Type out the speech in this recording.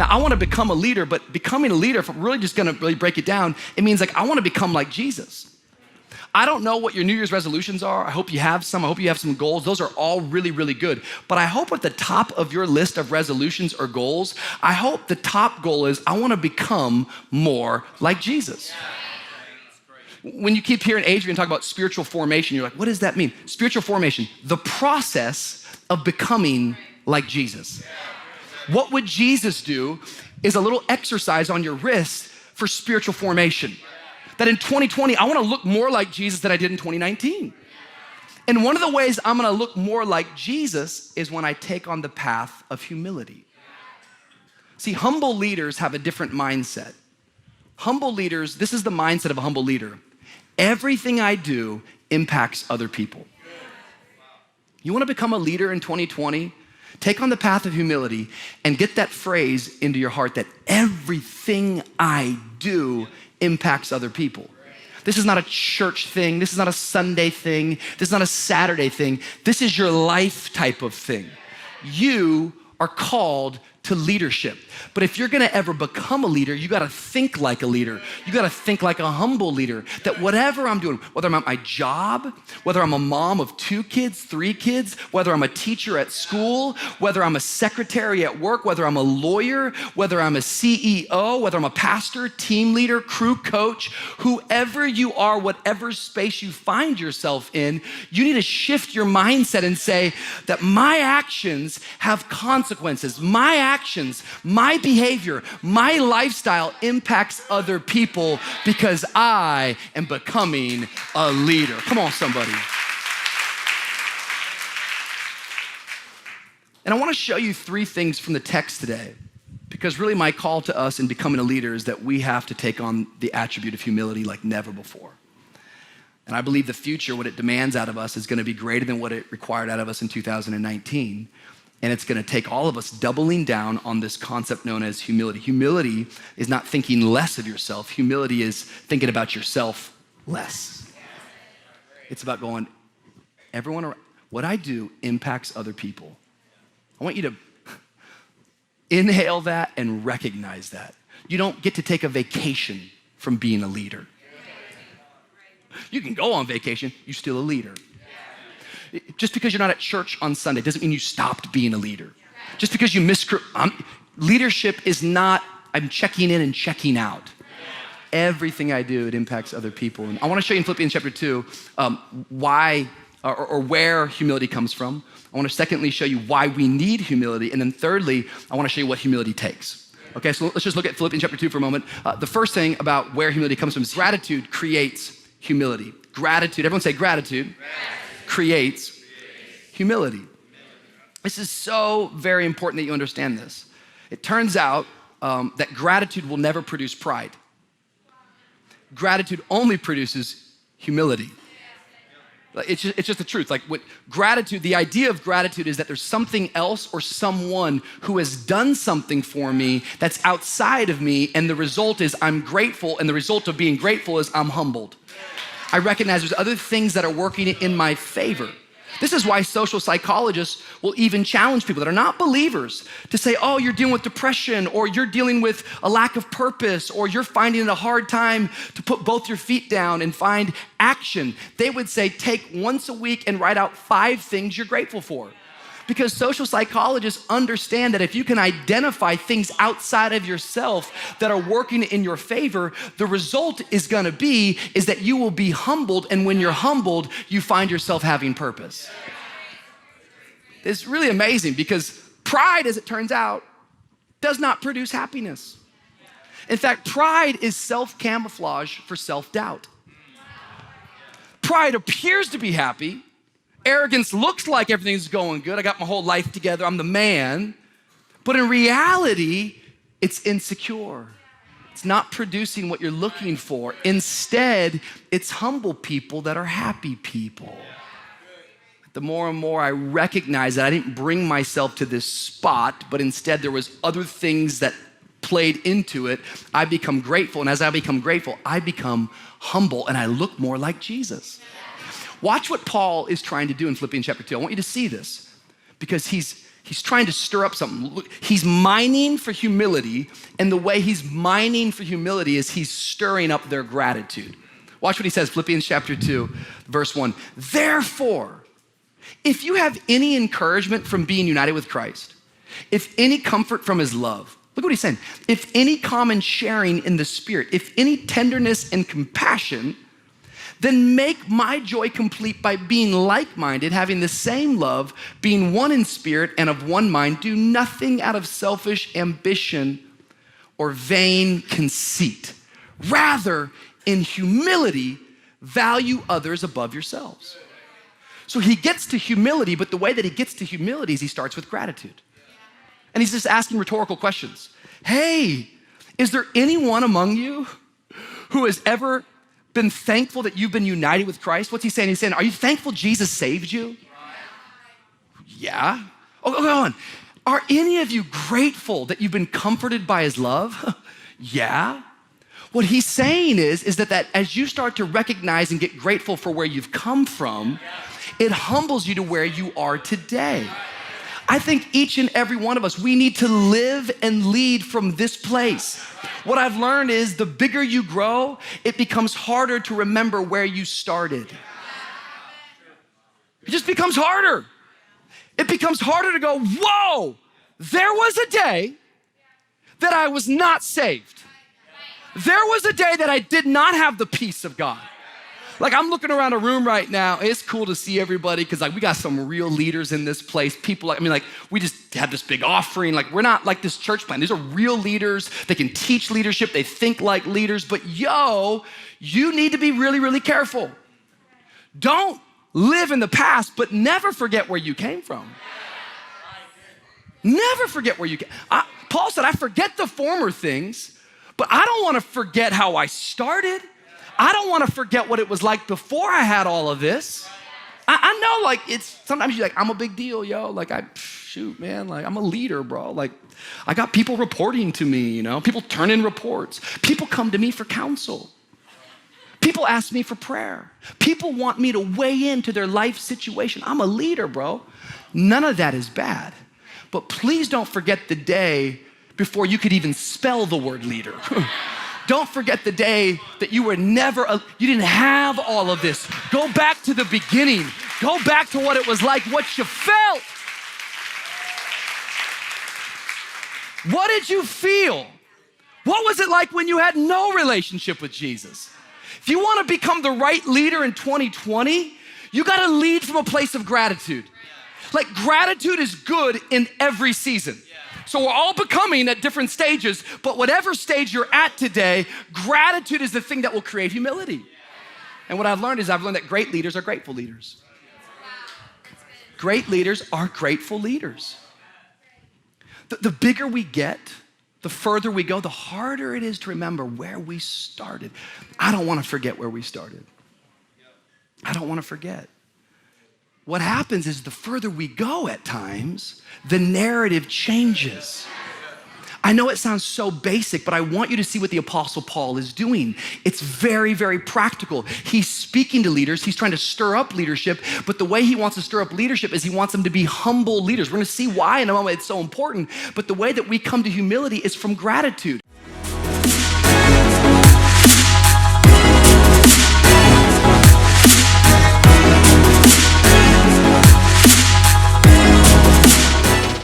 Now, I wanna become a leader, but becoming a leader, if I'm really just gonna really break it down, it means like I wanna become like Jesus. I don't know what your New Year's resolutions are. I hope you have some. I hope you have some goals. Those are all really, really good. But I hope at the top of your list of resolutions or goals, I hope the top goal is I wanna become more like Jesus. When you keep hearing Adrian talk about spiritual formation, you're like, what does that mean? Spiritual formation, the process of becoming like Jesus. What would Jesus do is a little exercise on your wrist for spiritual formation. That in 2020, I wanna look more like Jesus than I did in 2019. And one of the ways I'm gonna look more like Jesus is when I take on the path of humility. See, humble leaders have a different mindset. Humble leaders, this is the mindset of a humble leader. Everything I do impacts other people. You wanna become a leader in 2020? Take on the path of humility and get that phrase into your heart that everything I do impacts other people. This is not a church thing. This is not a Sunday thing. This is not a Saturday thing. This is your life type of thing. You are called to leadership. But if you're gonna ever become a leader, you gotta think like a leader. You gotta think like a humble leader. That whatever I'm doing, whether I'm at my job, whether I'm a mom of 2 kids, 3 kids, whether I'm a teacher at school, whether I'm a secretary at work, whether I'm a lawyer, whether I'm a CEO, whether I'm a pastor, team leader, crew coach, whoever you are, whatever space you find yourself in, you need to shift your mindset and say that my actions have consequences. My actions, my behavior, my lifestyle impacts other people because I am becoming a leader. Come on, somebody. And I wanna show you 3 things from the text today, because really my call to us in becoming a leader is that we have to take on the attribute of humility like never before. And I believe the future, what it demands out of us, is gonna be greater than what it required out of us in 2019. And it's gonna take all of us doubling down on this concept known as humility. Humility is not thinking less of yourself. Humility is thinking about yourself less. It's about going, everyone around, what I do impacts other people. I want you to inhale that and recognize that. You don't get to take a vacation from being a leader. You can go on vacation, you're still a leader. Just because you're not at church on Sunday doesn't mean you stopped being a leader. Just because you leadership is not, I'm checking in and checking out. Everything I do, it impacts other people. And I wanna show you in Philippians chapter 2, why or where humility comes from. I wanna secondly show you why we need humility. And then thirdly, I wanna show you what humility takes. Okay, so let's just look at Philippians chapter 2 for a moment. The first thing about where humility comes from is gratitude creates humility. Gratitude, everyone say gratitude. Creates humility. This is so very important that you understand this. It turns out that gratitude will never produce pride. Gratitude only produces humility. It's just the truth. Like what gratitude, the idea of gratitude is that there's something else or someone who has done something for me that's outside of me, and the result is I'm grateful, and the result of being grateful is I'm humbled. I recognize there's other things that are working in my favor. This is why social psychologists will even challenge people that are not believers to say, oh, you're dealing with depression, or you're dealing with a lack of purpose, or you're finding it a hard time to put both your feet down and find action. They would say, take once a week and write out 5 things you're grateful for. Because social psychologists understand that if you can identify things outside of yourself that are working in your favor, the result is gonna be is that you will be humbled, and when you're humbled, you find yourself having purpose. It's really amazing because pride, as it turns out, does not produce happiness. In fact, pride is self-camouflage for self-doubt. Pride appears to be happy. Arrogance looks like everything's going good. I got my whole life together. I'm the man. But in reality, it's insecure. It's not producing what you're looking for. Instead, it's humble people that are happy people. The more and more I recognize that I didn't bring myself to this spot, but instead there was other things that played into it, I become grateful. And as I become grateful, I become humble, and I look more like Jesus. Watch what Paul is trying to do in Philippians chapter 2. I want you to see this because he's He's trying to stir up something. Look, he's mining for humility, and the way he's mining for humility is he's stirring up their gratitude. Watch what he says, Philippians chapter 2, verse 1. Therefore, if you have any encouragement from being united with Christ, if any comfort from his love, look what he's saying. If any common sharing in the Spirit, if any tenderness and compassion, then make my joy complete by being like-minded, having the same love, being one in spirit and of one mind. Do nothing out of selfish ambition or vain conceit. Rather, in humility, value others above yourselves. So he gets to humility, but the way that he gets to humility is he starts with gratitude. And he's just asking rhetorical questions. Hey, is there anyone among you who has ever been thankful that you've been united with Christ? What's he saying? He's saying, are you thankful Jesus saved you? Yeah. Oh, go on. Are any of you grateful that you've been comforted by his love? Yeah. What he's saying is that as you start to recognize and get grateful for where you've come from, it humbles you to where you are today. I think each and every one of us, we need to live and lead from this place. What I've learned is the bigger you grow, it becomes harder to remember where you started. It just becomes harder. It becomes harder to go, whoa, there was a day that I was not saved. There was a day that I did not have the peace of God. Like, I'm looking around a room right now. It's cool to see everybody because, like, we got some real leaders in this place. People, like, we just have this big offering. Like, we're not like this church plan. These are real leaders. They can teach leadership. They think like leaders. But, you need to be really, really careful. Don't live in the past, but never forget where you came from. Never forget where you came. Paul said, I forget the former things, but I don't want to forget how I started. I don't want to forget what it was like before I had all of this. I know, like, it's sometimes you're like, I'm a big deal, yo. Like, shoot, man, like, I'm a leader, bro. Like, I got people reporting to me, People turn in reports. People come to me for counsel. People ask me for prayer. People want me to weigh into their life situation. I'm a leader, bro. None of that is bad. But please don't forget the day before you could even spell the word leader. Don't forget the day that you you didn't have all of this. Go back to the beginning. Go back to what it was like, what you felt. What did you feel? What was it like when you had no relationship with Jesus? If you want to become the right leader in 2020, you got to lead from a place of gratitude. Like, gratitude is good in every season. So we're all becoming at different stages, but whatever stage you're at today, gratitude is the thing that will create humility. And what I've learned that great leaders are grateful leaders. Great leaders are grateful leaders. The bigger we get, the further we go, the harder it is to remember where we started. I don't want to forget where we started. I don't want to forget. What happens is the further we go at times, the narrative changes. I know it sounds so basic, but I want you to see what the Apostle Paul is doing. It's very, very practical. He's speaking to leaders. He's trying to stir up leadership, but the way he wants to stir up leadership is he wants them to be humble leaders. We're going to see why in a moment it's so important, but the way that we come to humility is from gratitude.